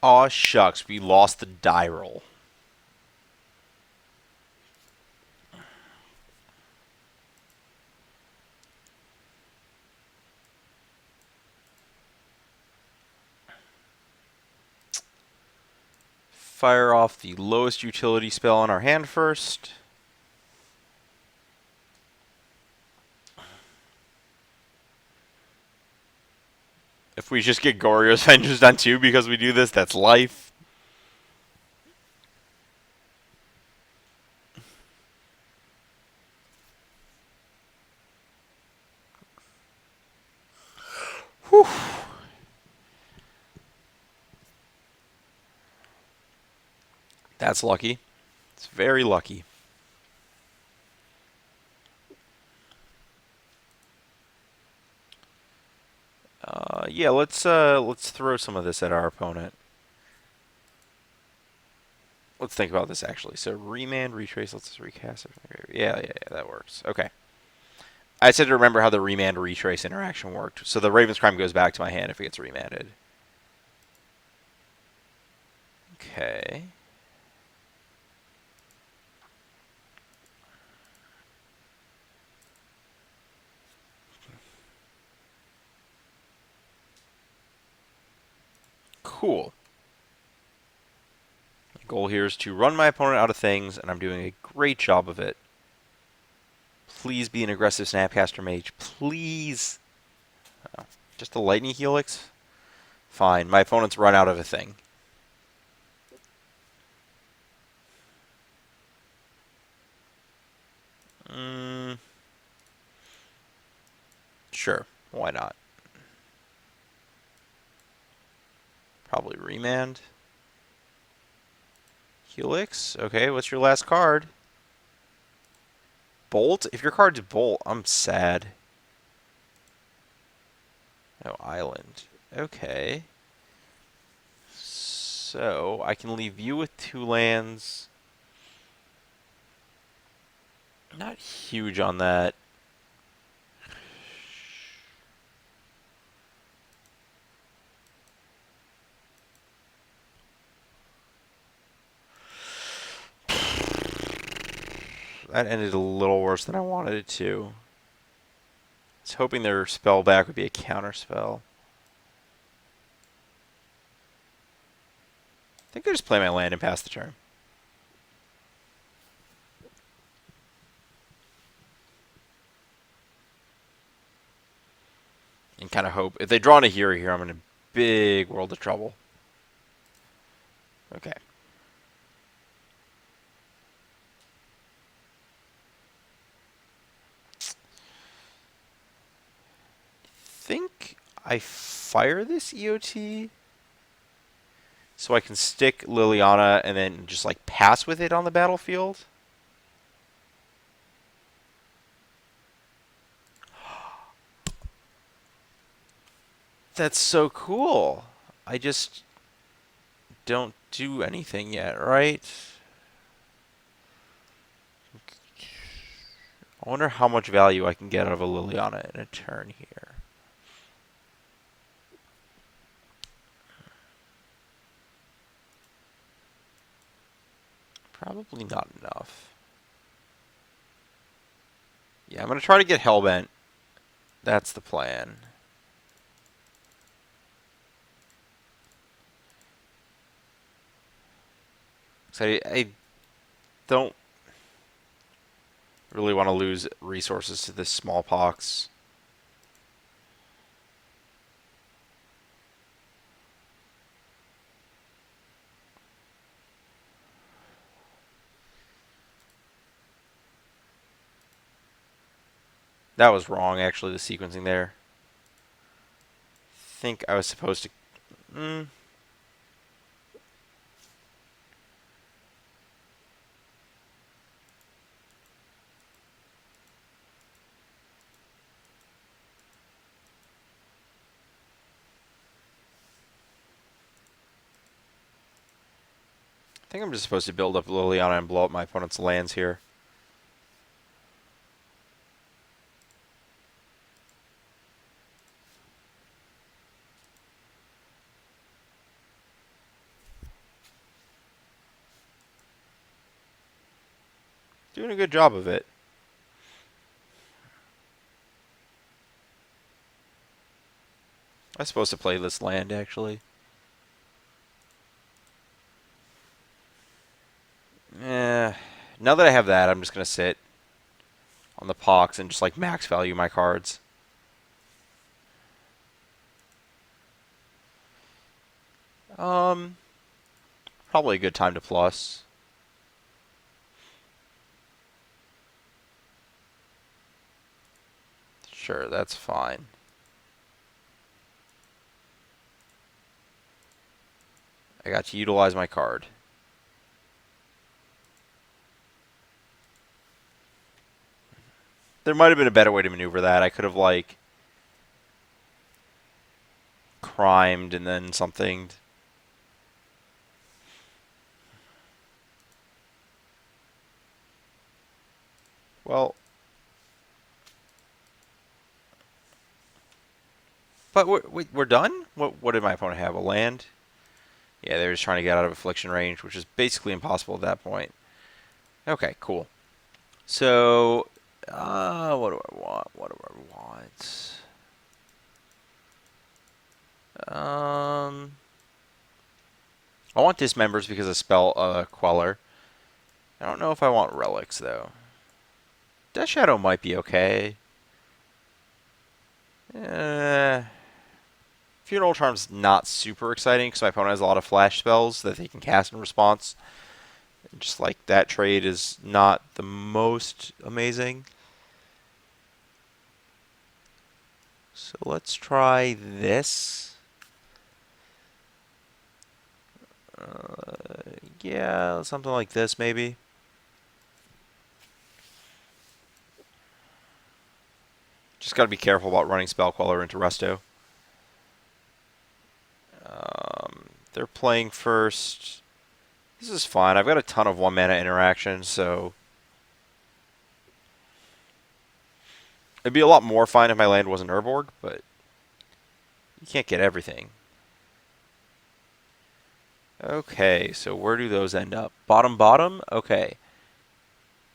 Aw, shucks, we lost the die roll. Fire off the lowest utility spell on our hand first. If we just get Goryo's Vengeance done too because we do this, that's life. Whew. That's lucky. It's very lucky. Yeah, let's throw some of this at our opponent. Let's think about this actually. So remand, retrace, let's just recast it. Yeah, that works. Okay. I said to remember how the remand retrace interaction worked. So the Raven's Crime goes back to my hand if it gets remanded. Okay. Cool. The goal here is to run my opponent out of things, and I'm doing a great job of it. Please be an aggressive Snapcaster Mage. Please. Oh, just a Lightning Helix? Fine. My opponent's run out of a thing. Sure. Why not? Probably remand. Helix? Okay, what's your last card? Bolt? If your card's Bolt, I'm sad. Oh, Island. Okay. So, I can leave you with 2 lands. Not huge on that. That ended a little worse than I wanted it to. I was hoping their spell back would be a counter spell. I think I just play my land and pass the turn. And kind of hope. If they draw in a hero here, I'm in a big world of trouble. Okay. Think I fire this EOT so I can stick Liliana and then just like pass with it on the battlefield. That's so cool. I just don't do anything yet, right? I wonder how much value I can get out of a Liliana in a turn here. Probably not enough. Yeah, I'm going to try to get Hellbent. That's the plan. So I don't really want to lose resources to this smallpox. That was wrong, actually, the sequencing there. I think I was supposed to... I think I'm just supposed to build up Liliana and blow up my opponent's lands here. Doing a good job of it. I'm supposed to play this land, actually. Eh. Now that I have that, I'm just going to sit on the pox and just, like, max value my cards. Probably a good time to plus. Sure, that's fine. I got to utilize my card. There might have been a better way to maneuver that. I could have, like, crimed and then something. Well, but we're done? What did my opponent have? A land? Yeah, they were just trying to get out of affliction range, which is basically impossible at that point. Okay, cool. So, what do I want? What do I want? I want dismembers because of spell queller. I don't know if I want relics though. Death Shadow might be okay. Funeral Charm's not super exciting because my opponent has a lot of flash spells that they can cast in response. Just like that trade is not the most amazing. So let's try this. Yeah, something like this maybe. Just got to be careful about running Spell Queller into Resto. They're playing first. This is fine. I've got a ton of 1-mana interactions, so it'd be a lot more fine if my land wasn't Urborg, but you can't get everything. Okay, so where do those end up? Bottom, bottom? Okay.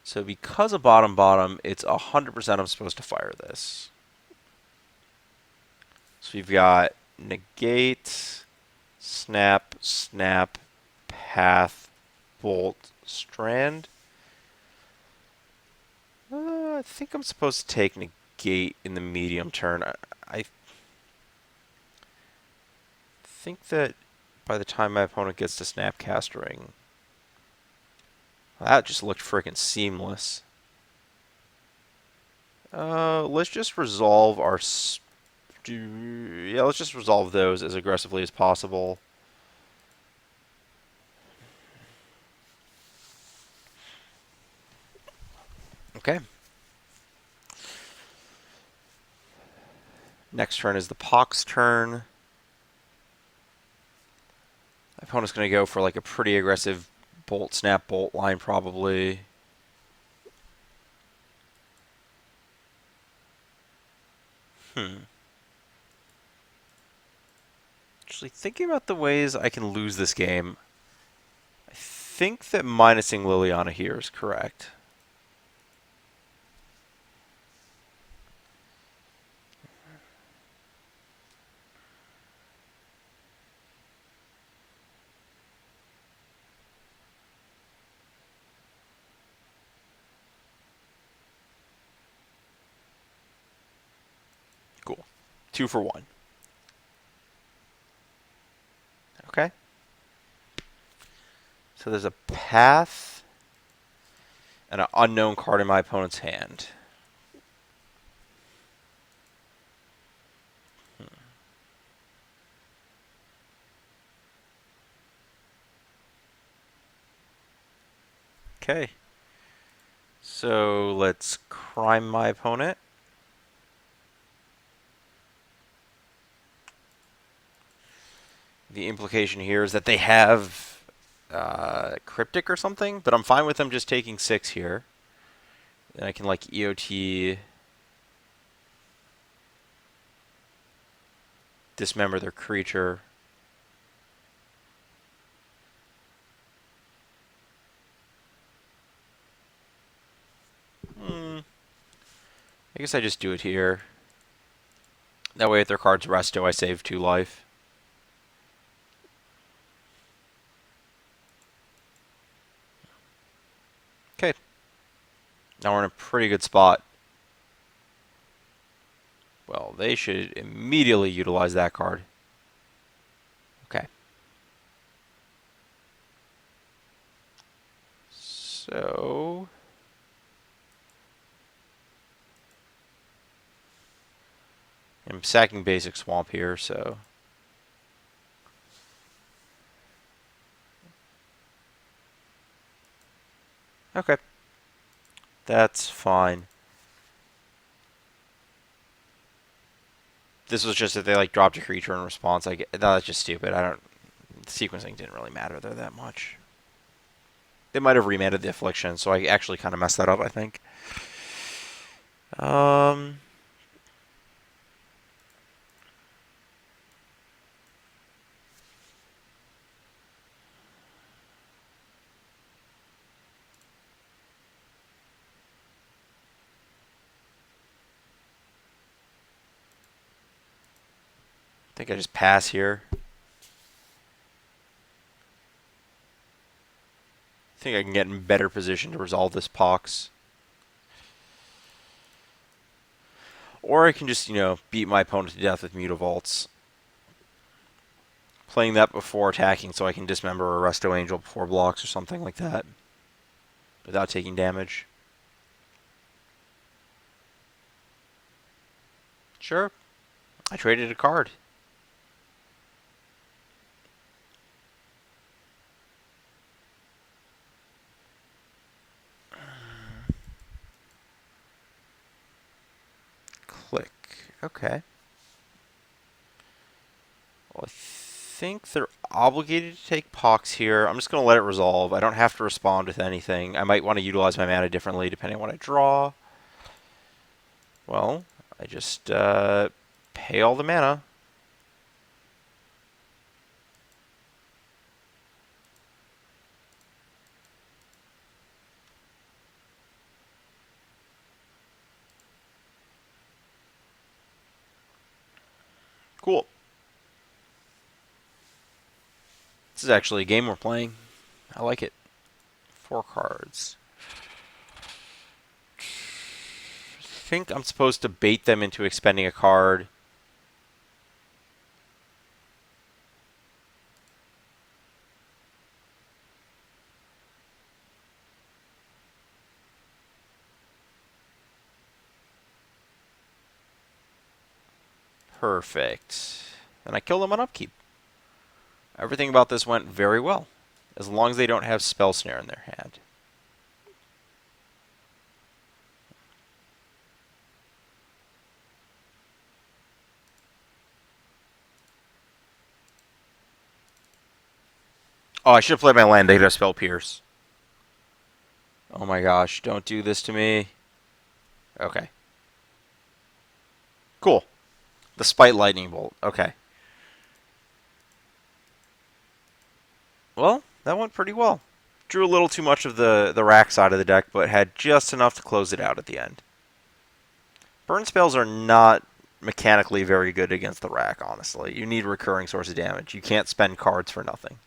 So because of bottom, bottom, it's 100% I'm supposed to fire this. So we've got negate, snap, snap, path, bolt, strand. I think I'm supposed to take negate in the medium turn. I think that by the time my opponent gets to Snapcastering, that just looked freaking seamless. Let's just resolve our... let's just resolve those as aggressively as possible. Okay. Next turn is the Pox turn. My opponent's going to go for like a pretty aggressive bolt, snap, bolt line probably. Actually, thinking about the ways I can lose this game, I think that minusing Liliana here is correct. Cool. 2 for 1. Okay. So there's a path and an unknown card in my opponent's hand. Okay. So let's crime my opponent. The implication here is that they have Cryptic or something, but I'm fine with them just taking 6 here. Then I can like EOT, dismember their creature. I guess I just do it here. That way if their card's resto, I save 2 life. Okay. Now we're in a pretty good spot. Well, they should immediately utilize that card. Okay. So... I'm sacking basic swamp here, so... Okay. That's fine. This was just that they like dropped a creature in response. No, that's just stupid. The sequencing didn't really matter there that much. They might have remanded the affliction, so I actually kind of messed that up, I think. I think I just pass here. I think I can get in better position to resolve this Pox. Or I can just, beat my opponent to death with Mutavaults. Playing that before attacking so I can dismember a Resto Angel before blocks or something like that. Without taking damage. Sure. I traded a card. Click. Okay. Well, I think they're obligated to take Pox here. I'm just going to let it resolve. I don't have to respond with anything. I might want to utilize my mana differently depending on what I draw. Well, I just pay all the mana. Cool. This is actually a game we're playing. I like it. 4 cards. I think I'm supposed to bait them into expending a card. Perfect. And I kill them on upkeep. Everything about this went very well. As long as they don't have Spell Snare in their hand. Oh, I should have played my land. They'd have Spell Pierce. Oh my gosh, don't do this to me. Okay. Cool. The Spite Lightning Bolt. Okay. Well, that went pretty well. Drew a little too much of the rack side of the deck, but had just enough to close it out at the end. Burn spells are not mechanically very good against the rack, honestly. You need recurring source of damage. You can't spend cards for nothing.